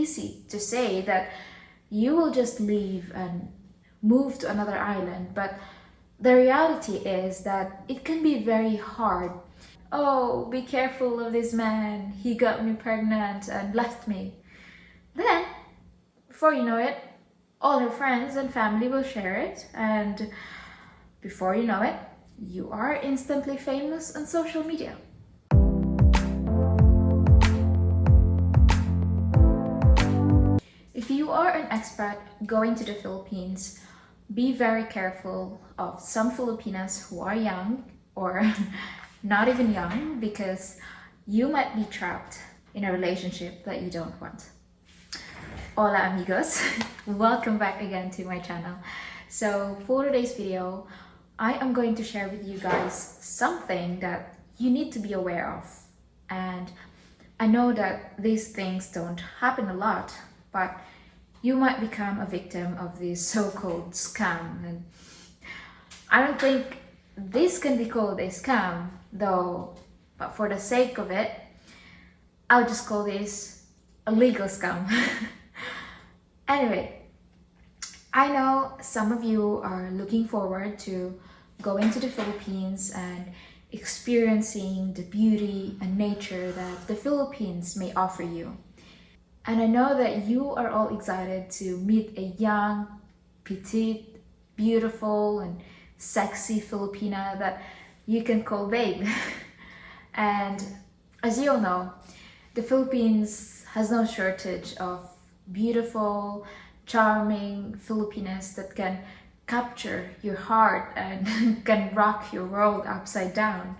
easy to say that you will just leave and move to another island, but the reality is that it can be very hard. Oh, be careful of this man. He got me pregnant and left me. Then, before you know it, all her friends and family will share it, and before you know it, you are instantly famous on social media. If you are an expat going to the Philippines, be very careful of some Filipinas who are young or not even young, because you might be trapped in a relationship that you don't want. Hola amigos, welcome back again to my channel. So for today's video, I am going to share with you guys something that you need to be aware of. And I know that these things don't happen a lot, but you might become a victim of this so-called scam. And I don't think this can be called a scam though, but for the sake of it, I'll just call this a legal scam. Anyway, I know some of you are looking forward to going to the Philippines and experiencing the beauty and nature that the Philippines may offer you. And I know that you are all excited to meet a young, petite, beautiful, and sexy Filipina that you can call babe. And as you all know, the Philippines has no shortage of beautiful, charming Filipinas that can capture your heart and can rock your world upside down.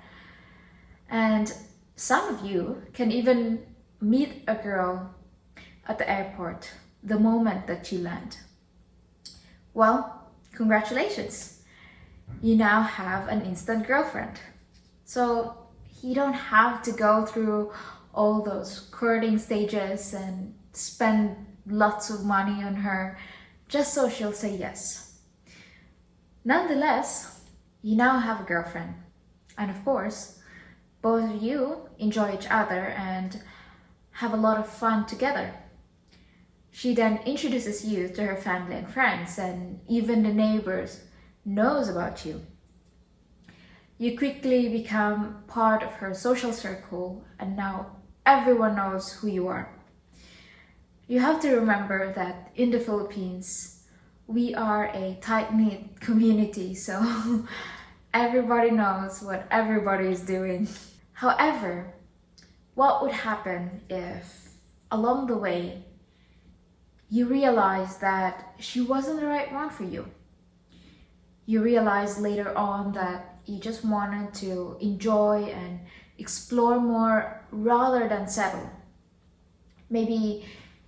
And some of you can even meet a girl at the airport the moment that you land. Well, congratulations! You now have an instant girlfriend. So you don't have to go through all those courting stages and spend lots of money on her just so she'll say yes. Nonetheless, you now have a girlfriend. And of course, both of you enjoy each other and have a lot of fun together. She then introduces you to her family and friends, and even the neighbors knows about you. You quickly become part of her social circle, and now everyone knows who you are. You have to remember that in the Philippines, we are a tight-knit community, so everybody knows what everybody is doing. However, what would happen if along the way you realize that she wasn't the right one for you? You realize later on that you just wanted to enjoy and explore more rather than settle. Maybe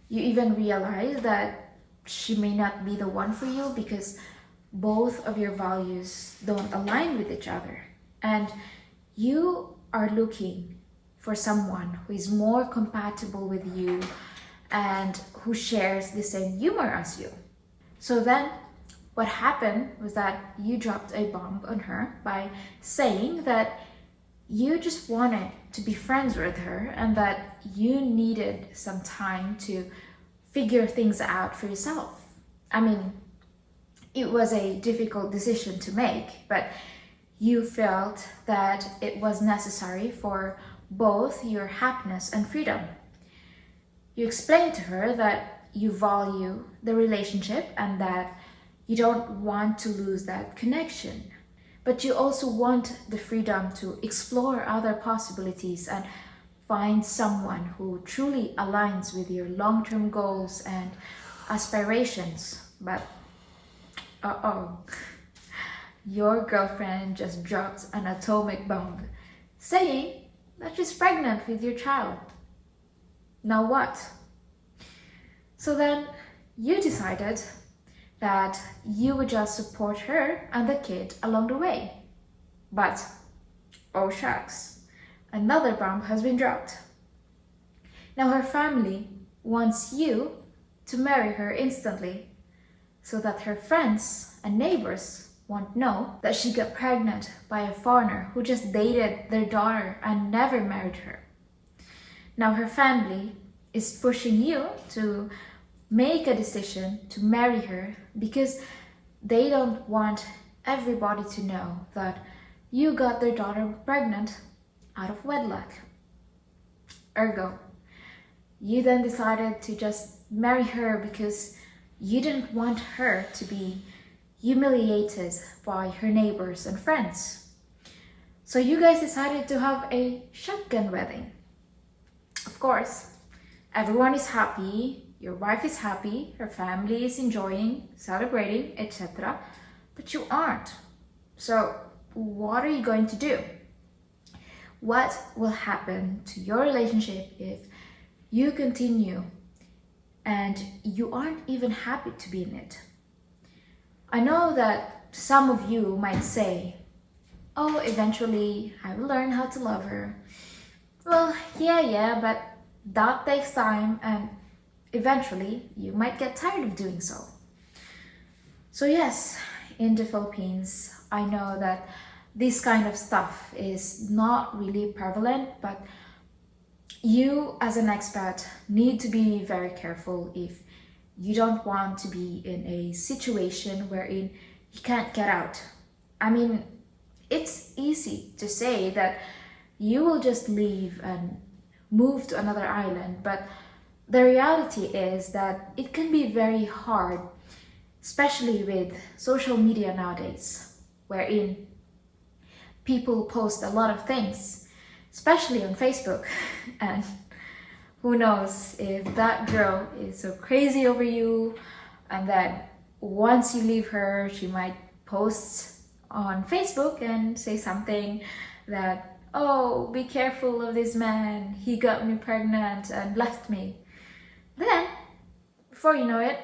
you even realize that she may not be the one for you because both of your values don't align with each other. And you are looking for someone who is more compatible with you and who shares the same humor as you. So then what happened was that you dropped a bomb on her by saying that you just wanted to be friends with her and that you needed some time to figure things out for yourself. I mean, it was a difficult decision to make, but you felt that it was necessary for both your happiness and freedom. You explained to her that you value the relationship and that you don't want to lose that connection. But you also want the freedom to explore other possibilities and find someone who truly aligns with your long-term goals and aspirations. But your girlfriend just dropped an atomic bomb saying that she's pregnant with your child. Now what? So then you decided that you would just support her and the kid along the way. But, oh shucks, another bomb has been dropped. Now her family wants you to marry her instantly so that her friends and neighbors won't know that she got pregnant by a foreigner who just dated their daughter and never married her. Now her family is pushing you to make a decision to marry her because they don't want everybody to know that you got their daughter pregnant out of wedlock. Ergo, you then decided to just marry her because you didn't want her to be humiliated by her neighbors and friends. So you guys decided to have a shotgun wedding. Of course, everyone is happy, your wife is happy, her family is enjoying, celebrating, etc. But you aren't. So what are you going to do? What will happen to your relationship if you continue and you aren't even happy to be in it? I know that some of you might say, oh, eventually I will learn how to love her. Well, yeah, but that takes time and eventually you might get tired of doing so. So yes, in the Philippines, I know that this kind of stuff is not really prevalent, but you as an expat need to be very careful if you don't want to be in a situation wherein you can't get out. I mean, it's easy to say that you will just leave and move to another island, but the reality is that it can be very hard, especially with social media nowadays, wherein people post a lot of things, especially on Facebook, and who knows if that girl is so crazy over you, and then once you leave her, she might post on Facebook and say something that, oh, be careful of this man, he got me pregnant and left me. Then, before you know it,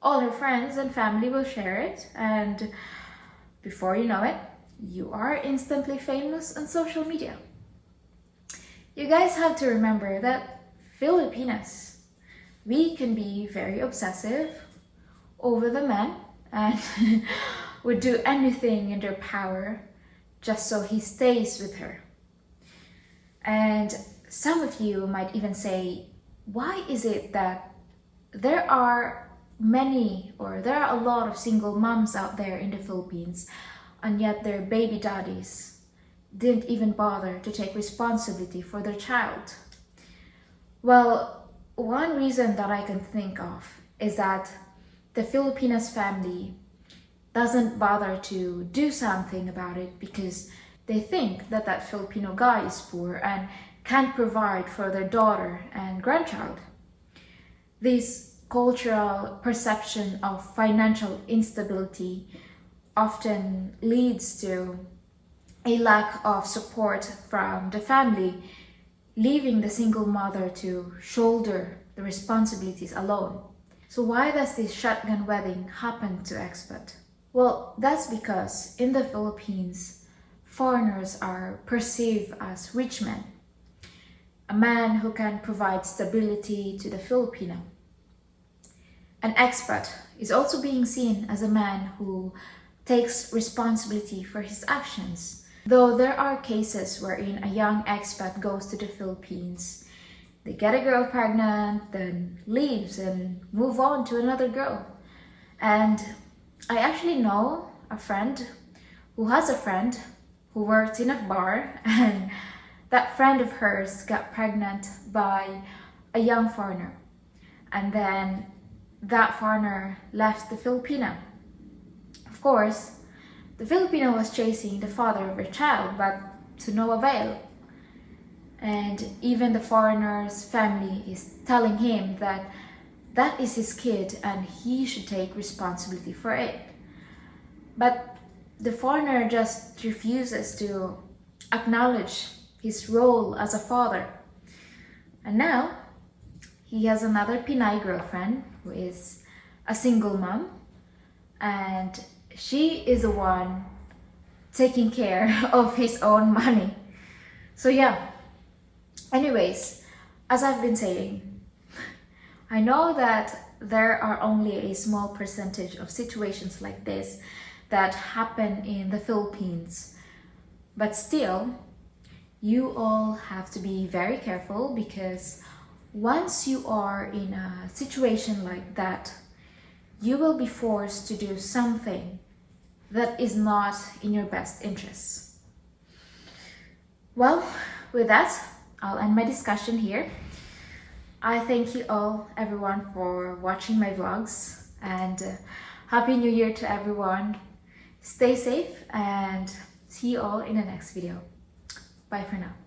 all her friends and family will share it, and before you know it, you are instantly famous on social media. You guys have to remember that Filipinas, we can be very obsessive over the men and would do anything in their power just so he stays with her. And some of you might even say, why is it that there are a lot of single moms out there in the Philippines, and yet their baby daddies didn't even bother to take responsibility for their child? Well, one reason that I can think of is that the Filipinas family doesn't bother to do something about it because they think that that Filipino guy is poor and can't provide for their daughter and grandchild. This cultural perception of financial instability often leads to a lack of support from the family, leaving the single mother to shoulder the responsibilities alone. So why does this shotgun wedding happen to expat? Well, that's because in the Philippines, foreigners are perceived as rich men, a man who can provide stability to the Filipino. An expat is also being seen as a man who takes responsibility for his actions. Though there are cases wherein a young expat goes to the Philippines, they get a girl pregnant, then leaves and move on to another girl. And I actually know a friend who has a friend who worked in a bar, and that friend of hers got pregnant by a young foreigner. And then that foreigner left the Filipina. Of course, the Filipino was chasing the father of her child, but to no avail. And even the foreigner's family is telling him that that is his kid and he should take responsibility for it. But the foreigner just refuses to acknowledge his role as a father. And now he has another Pinay girlfriend who is a single mom, and she is the one taking care of his own money. So yeah, anyways, as I've been saying, I know that there are only a small percentage of situations like this that happen in the Philippines, but still, you all have to be very careful because once you are in a situation like that, you will be forced to do something that is not in your best interests. Well, with that, I'll end my discussion here. I thank you all, everyone, for watching my vlogs, and Happy New Year to everyone. Stay safe and see you all in the next video. Bye for now.